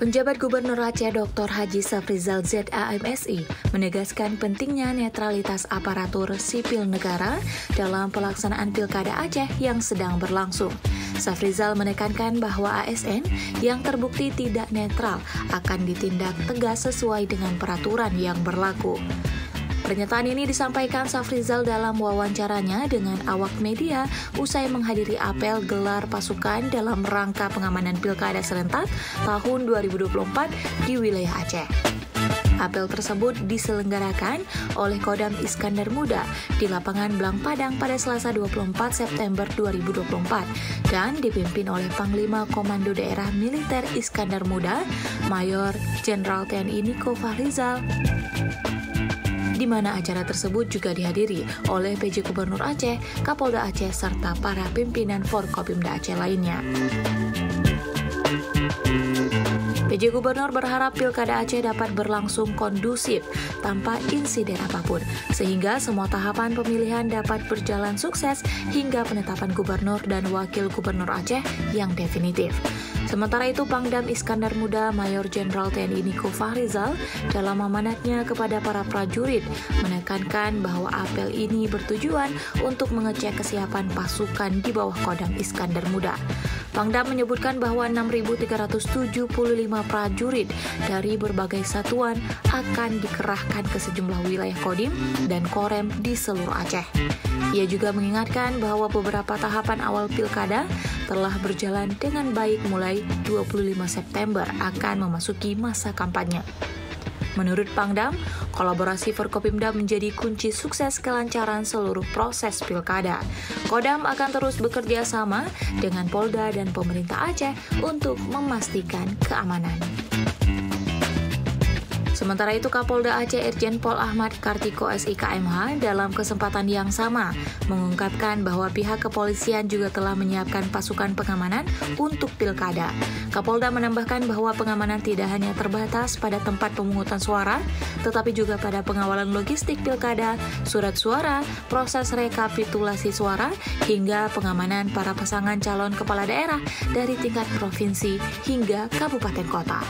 Penjabat Gubernur Aceh Dr. Haji Safrizal ZAMSI menegaskan pentingnya netralitas aparatur sipil negara dalam pelaksanaan Pilkada Aceh yang sedang berlangsung. Safrizal menekankan bahwa ASN yang terbukti tidak netral akan ditindak tegas sesuai dengan peraturan yang berlaku. Pernyataan ini disampaikan Safrizal dalam wawancaranya dengan awak media usai menghadiri apel gelar pasukan dalam rangka pengamanan Pilkada serentak tahun 2024 di wilayah Aceh. Apel tersebut diselenggarakan oleh Kodam Iskandar Muda di lapangan Blang Padang pada Selasa 24 September 2024 dan dipimpin oleh Panglima Komando Daerah Militer Iskandar Muda, Mayor Jenderal TNI Niko Fahrizal, di mana acara tersebut juga dihadiri oleh PJ Gubernur Aceh, Kapolda Aceh, serta para pimpinan Forkopimda Aceh lainnya. PJ Gubernur berharap Pilkada Aceh dapat berlangsung kondusif tanpa insiden apapun, sehingga semua tahapan pemilihan dapat berjalan sukses hingga penetapan Gubernur dan Wakil Gubernur Aceh yang definitif. Sementara itu, Pangdam Iskandar Muda Mayor Jenderal TNI Niko Fahrizal dalam amanatnya kepada para prajurit menekankan bahwa apel ini bertujuan untuk mengecek kesiapan pasukan di bawah Kodam Iskandar Muda. Pangdam menyebutkan bahwa 6.375 prajurit dari berbagai satuan akan dikerahkan ke sejumlah wilayah Kodim dan Korem di seluruh Aceh. Ia juga mengingatkan bahwa beberapa tahapan awal Pilkada telah berjalan dengan baik mulai 25 September akan memasuki masa kampanye. Menurut Pangdam, kolaborasi Forkopimda menjadi kunci sukses kelancaran seluruh proses Pilkada. Kodam akan terus bekerja sama dengan Polda dan pemerintah Aceh untuk memastikan keamanan. Sementara itu, Kapolda Aceh Irjen Pol Ahmad Kartiko SIKMH dalam kesempatan yang sama mengungkapkan bahwa pihak kepolisian juga telah menyiapkan pasukan pengamanan untuk Pilkada. Kapolda menambahkan bahwa pengamanan tidak hanya terbatas pada tempat pemungutan suara, tetapi juga pada pengawalan logistik Pilkada, surat suara, proses rekapitulasi suara, hingga pengamanan para pasangan calon kepala daerah dari tingkat provinsi hingga kabupaten kota.